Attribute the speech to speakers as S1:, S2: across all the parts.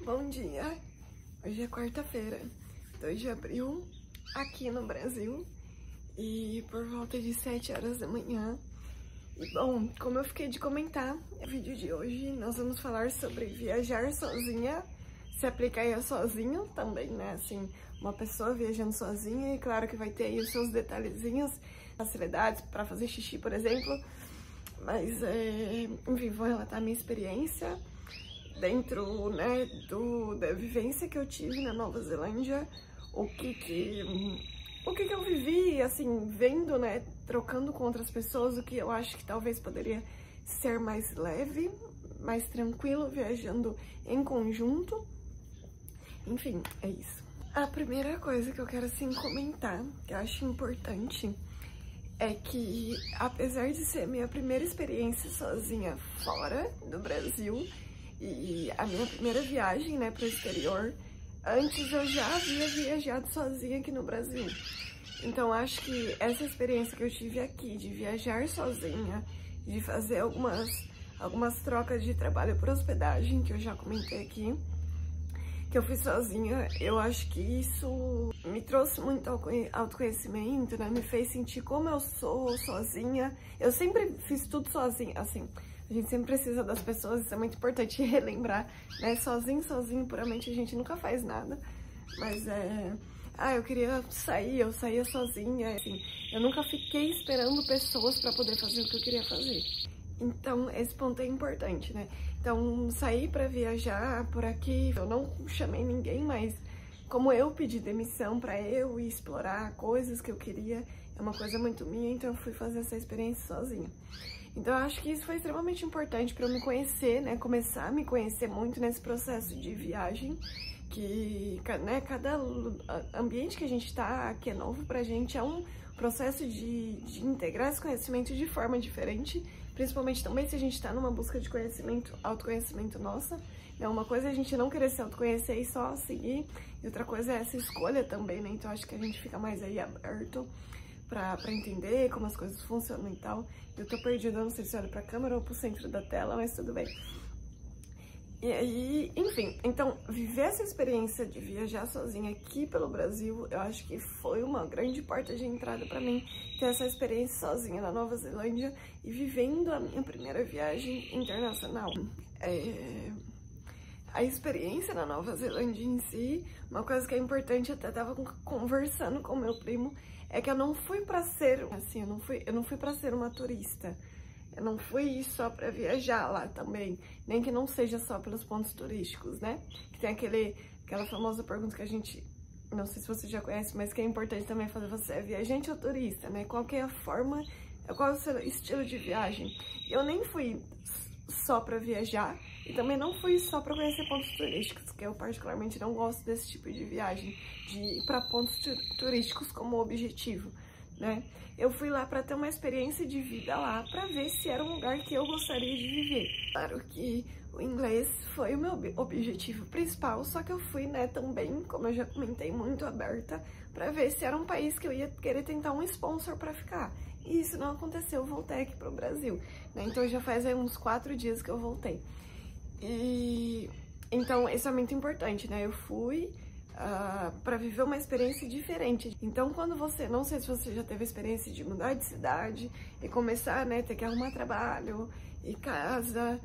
S1: Bom dia, hoje é quarta-feira, 2 de abril, aqui no Brasil, e por volta de 7 horas da manhã. E bom, como eu fiquei de comentar no vídeo de hoje, nós vamos falar sobre viajar sozinha, se aplica aí a sozinho também, né, assim, uma pessoa viajando sozinha, e claro que vai ter aí os seus detalhezinhos, facilidades para fazer xixi, por exemplo, mas, enfim, vou relatar a minha experiência dentro, né, da vivência que eu tive na Nova Zelândia, o que eu vivi, assim, vendo, né, trocando com outras pessoas, o que eu acho que talvez poderia ser mais leve, mais tranquilo, viajando em conjunto. Enfim, é isso. A primeira coisa que eu quero, assim, comentar, que eu acho importante, é que, apesar de ser minha primeira experiência sozinha fora do Brasil, e a minha primeira viagem, né, para o exterior, antes eu já havia viajado sozinha aqui no Brasil. Então acho que essa experiência que eu tive aqui, de viajar sozinha, de fazer algumas trocas de trabalho por hospedagem, que eu já comentei aqui, que eu fiz sozinha, eu acho que isso me trouxe muito autoconhecimento, né, me fez sentir como eu sou sozinha. Eu sempre fiz tudo sozinha, assim. A gente sempre precisa das pessoas, isso é muito importante relembrar, né? Sozinho, puramente, a gente nunca faz nada. Mas eu queria sair, eu saía sozinha, assim. Eu nunca fiquei esperando pessoas pra poder fazer o que eu queria fazer. Então, esse ponto é importante, né? Então, sair pra viajar por aqui, eu não chamei ninguém, mas como eu pedi demissão pra eu ir explorar coisas que eu queria, é uma coisa muito minha, então eu fui fazer essa experiência sozinha. Então, eu acho que isso foi extremamente importante para eu me conhecer, né? Começar a me conhecer muito nesse processo de viagem, que, né, cada ambiente que a gente tá, que é novo pra gente, é um processo de integrar esse conhecimento de forma diferente, principalmente também se a gente tá numa busca de conhecimento, autoconhecimento nossa. Né? Uma coisa é a gente não querer se autoconhecer e só seguir, e outra coisa é essa escolha também, né? Então, acho que a gente fica mais aí aberto pra entender como as coisas funcionam e tal. Eu tô perdida, não sei se olho pra câmera ou pro centro da tela, mas tudo bem. E aí, enfim, então, viver essa experiência de viajar sozinha aqui pelo Brasil, eu acho que foi uma grande porta de entrada pra mim, ter essa experiência sozinha na Nova Zelândia e vivendo a minha primeira viagem internacional. A experiência na Nova Zelândia em si, uma coisa que é importante, eu até tava conversando com meu primo, é que eu não fui pra ser, assim, eu não fui pra ser uma turista. Eu não fui só pra viajar lá também, nem que não seja só pelos pontos turísticos, né? Que tem aquela famosa pergunta que a gente, não sei se você já conhece, mas que é importante também fazer: você é viajante ou turista, né? Qual que é a forma, qual é o seu estilo de viagem? Eu nem fui só pra viajar e também não fui só pra conhecer pontos turísticos, que eu particularmente não gosto desse tipo de viagem, de ir pra pontos turísticos como objetivo, né? Eu fui lá pra ter uma experiência de vida lá, pra ver se era um lugar que eu gostaria de viver. Claro que o inglês foi o meu objetivo principal, só que eu fui, né, também, como eu já comentei, muito aberta pra ver se era um país que eu ia querer tentar um sponsor pra ficar. E isso não aconteceu, eu voltei aqui pro Brasil, né? Então já faz aí uns 4 dias que eu voltei. E então isso é muito importante, né? Eu fui para viver uma experiência diferente. Então, quando você, não sei se você já teve a experiência de mudar de cidade e começar, né, ter que arrumar trabalho e casa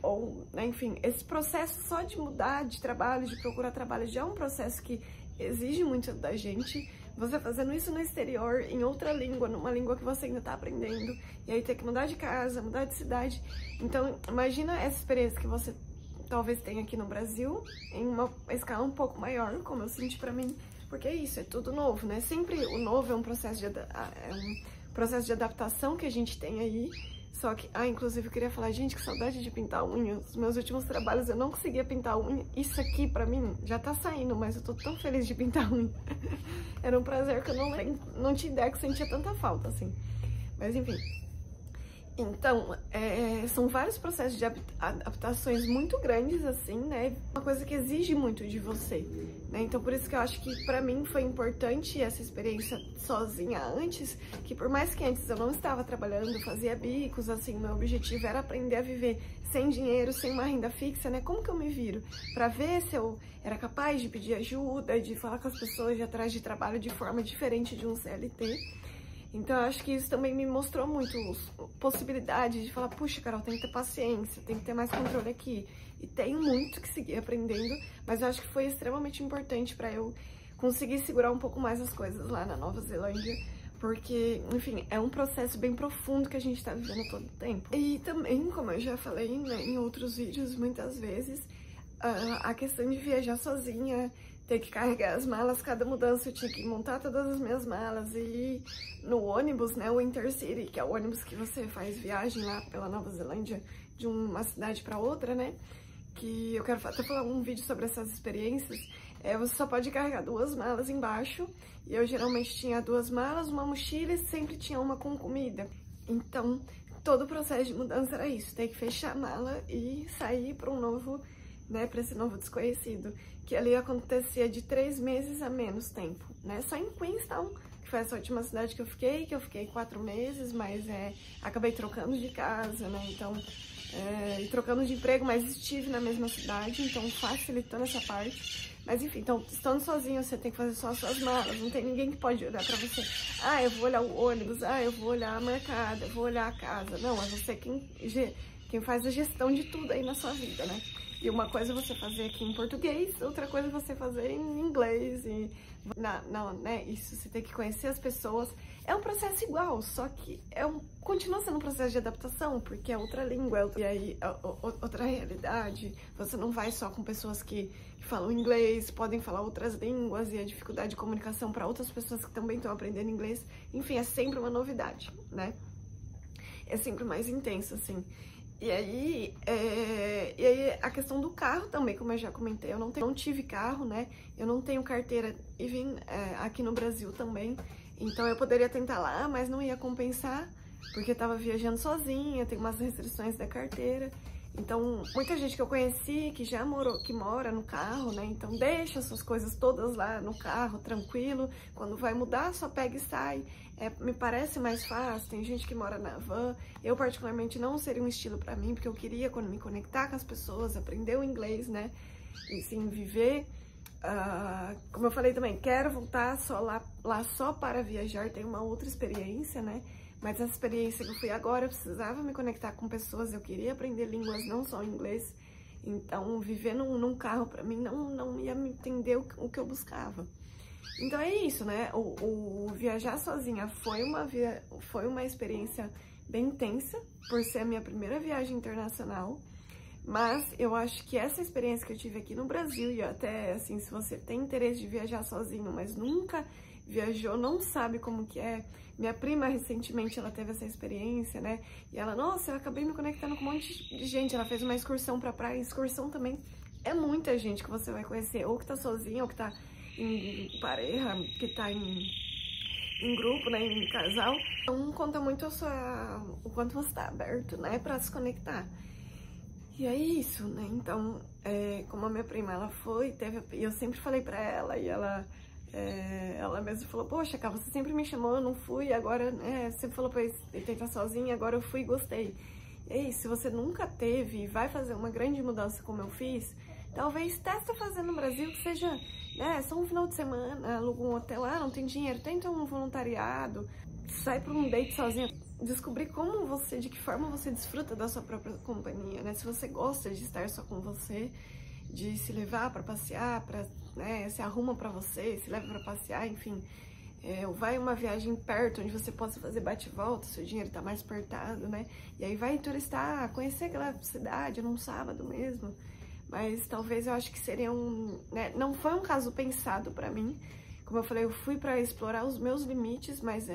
S1: ou, né, enfim, esse processo só de mudar de trabalho, de procurar trabalho, já é um processo que exige muito da gente. Você fazendo isso no exterior, em outra língua, numa língua que você ainda tá aprendendo, e aí ter que mudar de casa, mudar de cidade. Então, imagina essa experiência que você talvez tenha aqui no Brasil, em uma escala um pouco maior, como eu senti pra mim, porque é isso, é tudo novo, né? Sempre o novo é um processo de adaptação que a gente tem aí. Só que, inclusive eu queria falar, gente, que saudade de pintar unha. Os meus últimos trabalhos eu não conseguia pintar unha. Isso aqui, pra mim, já tá saindo, mas eu tô tão feliz de pintar unha. Era um prazer que eu não tinha ideia que eu sentia tanta falta, assim. Mas, enfim. Então, são vários processos de adaptações muito grandes, assim, né? Uma coisa que exige muito de você, né? Então, por isso que eu acho que pra mim foi importante essa experiência sozinha antes, que por mais que antes eu não estava trabalhando, fazia bicos, assim, meu objetivo era aprender a viver sem dinheiro, sem uma renda fixa, né? Como que eu me viro? Pra ver se eu era capaz de pedir ajuda, de falar com as pessoas de atrás de trabalho de forma diferente de um CLT. Então, eu acho que isso também me mostrou muito possibilidade de falar, puxa, Carol, tem que ter paciência, tem que ter mais controle aqui. E tenho muito que seguir aprendendo, mas eu acho que foi extremamente importante para eu conseguir segurar um pouco mais as coisas lá na Nova Zelândia, porque, enfim, é um processo bem profundo que a gente tá vivendo todo o tempo. E também, como eu já falei, né, em outros vídeos, muitas vezes, a questão de viajar sozinha, ter que carregar as malas, cada mudança eu tinha que montar todas as minhas malas e ir no ônibus, né, o Intercity, que é o ônibus que você faz viagem lá pela Nova Zelândia de uma cidade para outra, né, que eu quero até falar um vídeo sobre essas experiências. Você só pode carregar 2 malas embaixo, e eu geralmente tinha 2 malas, uma mochila e sempre tinha uma com comida. Então, todo o processo de mudança era isso, ter que fechar a mala e sair para um novo, né, para esse novo desconhecido, que ali acontecia de 3 meses a menos tempo, né, só em Queenstown, que foi essa última cidade que eu fiquei 4 meses, mas acabei trocando de casa, né, então, e trocando de emprego, mas estive na mesma cidade, então facilitando essa parte. Mas enfim, então, estando sozinho, você tem que fazer só as suas malas, não tem ninguém que pode olhar pra você. Ah, eu vou olhar o ônibus, eu vou olhar a mercado, eu vou olhar a casa. Não, é você quem faz a gestão de tudo aí na sua vida, né? E uma coisa é você fazer aqui em português, outra coisa é você fazer em inglês. E não, né? Isso, você tem que conhecer as pessoas. É um processo igual, só que continua sendo um processo de adaptação, porque é outra língua, e aí outra realidade. Você não vai só com pessoas que falam inglês, podem falar outras línguas, e a dificuldade de comunicação para outras pessoas que também estão aprendendo inglês. Enfim, é sempre uma novidade, né? É sempre mais intenso, assim. E aí a questão do carro também, como eu já comentei, eu não tive carro, né? Eu não tenho carteira e vim aqui no Brasil também. Então eu poderia tentar lá, mas não ia compensar, porque eu tava viajando sozinha, tem umas restrições da carteira. Então, muita gente que eu conheci, que mora no carro, né? Então deixa suas coisas todas lá no carro, tranquilo. Quando vai mudar, só pega e sai. Me parece mais fácil, tem gente que mora na van. Eu, particularmente, não seria um estilo pra mim, porque eu queria me conectar com as pessoas, aprender o inglês, né? E sim, viver. Como eu falei também, quero voltar lá só para viajar, tem uma outra experiência, né? Mas essa experiência que eu fui agora, eu precisava me conectar com pessoas, eu queria aprender línguas, não só inglês. Então, viver num carro pra mim não ia me entender o que eu buscava. Então é isso, né? O viajar sozinha foi uma experiência bem intensa, por ser a minha primeira viagem internacional. Mas eu acho que essa experiência que eu tive aqui no Brasil, e até assim, se você tem interesse de viajar sozinho, mas nunca viajou, não sabe como que é. Minha prima, recentemente, ela teve essa experiência, né? E ela, nossa, eu acabei me conectando com um monte de gente. Ela fez uma excursão pra praia. Excursão também é muita gente que você vai conhecer, ou que tá sozinha, ou que tá em pareja, que tá em grupo, né, em casal. Então, conta muito o quanto você tá aberto, né, pra se conectar. E é isso, né? Então, como a minha prima, ela foi, e eu sempre falei pra ela, e ela mesma falou, poxa, cara, você sempre me chamou, eu não fui, agora, você falou pra eu tentar sozinha, agora eu fui e gostei. E é isso, se você nunca teve e vai fazer uma grande mudança como eu fiz, talvez testa fazer no Brasil, que seja, né, só um final de semana, aluga um hotel, não tem dinheiro, tenta um voluntariado, sai pra um date sozinha. Descobrir de que forma você desfruta da sua própria companhia, né? Se você gosta de estar só com você, de se levar pra passear, né, se arruma pra você, se leva pra passear, enfim. Vai uma viagem perto, onde você possa fazer bate-volta, seu dinheiro tá mais apertado, né? E aí vai turistar, conhecer aquela cidade num sábado mesmo. Mas talvez eu acho que seria né? Não foi um caso pensado pra mim. Como eu falei, eu fui pra explorar os meus limites, mas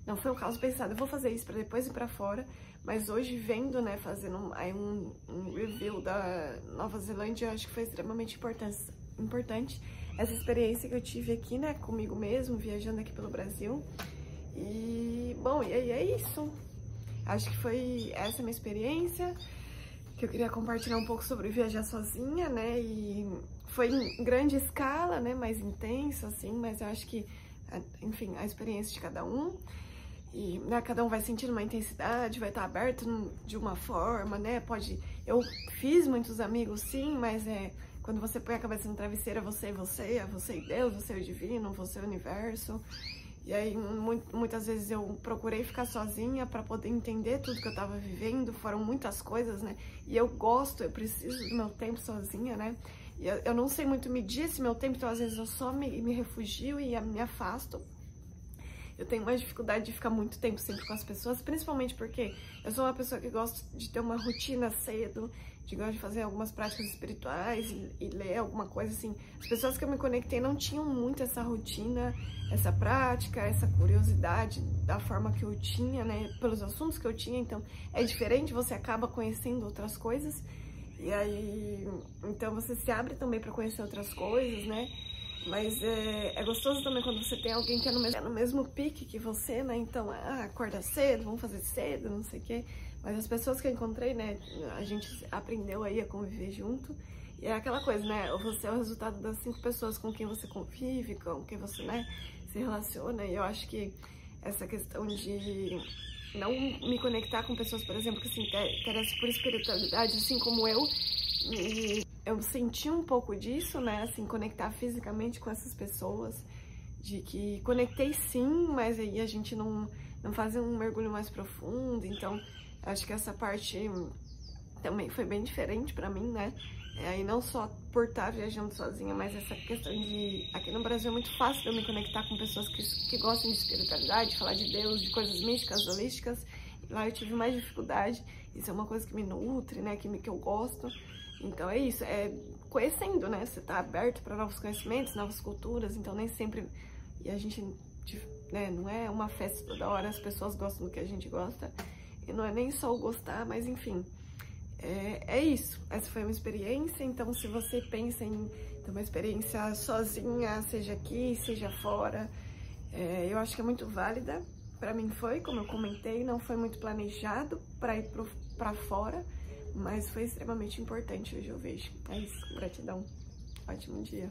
S1: não foi um caso pensado. Eu vou fazer isso pra depois ir pra fora. Mas hoje, vendo, né, fazendo aí um review da Nova Zelândia, eu acho que foi extremamente importante essa experiência que eu tive aqui, né, comigo mesmo, viajando aqui pelo Brasil. E, bom, e aí é isso. acho que foi essa a minha experiência, que eu queria compartilhar um pouco sobre viajar sozinha, né? E foi em grande escala, né? Mais intenso, assim, mas eu acho que, enfim, a experiência de cada um. E, né, cada um vai sentindo uma intensidade, vai estar aberto de uma forma, né? Eu fiz muitos amigos, sim, mas quando você põe a cabeça no travesseiro, é você e Deus, você e o divino, você e o universo. E aí, muitas vezes eu procurei ficar sozinha para poder entender tudo que eu tava vivendo, foram muitas coisas, né? E eu preciso do meu tempo sozinha, né? E eu não sei muito medir esse meu tempo, então às vezes eu só me refugio e me afasto. Eu tenho mais dificuldade de ficar muito tempo sempre com as pessoas, principalmente porque eu sou uma pessoa que gosta de ter uma rotina cedo, gosto de fazer algumas práticas espirituais e ler alguma coisa assim. As pessoas que eu me conectei não tinham muito essa rotina, essa prática, essa curiosidade da forma que eu tinha, né, pelos assuntos que eu tinha, então é diferente, você acaba conhecendo outras coisas, e aí, então você se abre também para conhecer outras coisas, né? Mas é gostoso também quando você tem alguém que é no mesmo pique que você, né? Então, acorda cedo, vamos fazer cedo, não sei o quê. Mas as pessoas que eu encontrei, né? A gente aprendeu aí a conviver junto. E é aquela coisa, né? Você é o resultado das 5 pessoas com quem você convive, com quem você, né, se relaciona. E eu acho que essa questão de não me conectar com pessoas, por exemplo, que se interessam por espiritualidade, assim como eu senti um pouco disso, né, assim, conectar fisicamente com essas pessoas, de que conectei sim, mas aí a gente não faz um mergulho mais profundo, então acho que essa parte também foi bem diferente pra mim, né, aí não só por estar viajando sozinha, mas essa questão de, aqui no Brasil é muito fácil de eu me conectar com pessoas que gostam de espiritualidade, falar de Deus, de coisas místicas, holísticas, e lá eu tive mais dificuldade, isso é uma coisa que me nutre, né, que eu gosto. Então é isso, é conhecendo, né? Você tá aberto para novos conhecimentos, novas culturas, então nem sempre. E a gente, né, não é uma festa toda hora, as pessoas gostam do que a gente gosta. E não é nem só o gostar, mas enfim. É isso. Essa foi uma experiência, então se você pensa em ter uma experiência sozinha, seja aqui, seja fora, eu acho que é muito válida. Pra mim foi, como eu comentei, não foi muito planejado para ir pra fora. Mas foi extremamente importante, hoje eu vejo. É isso, gratidão. Ótimo dia.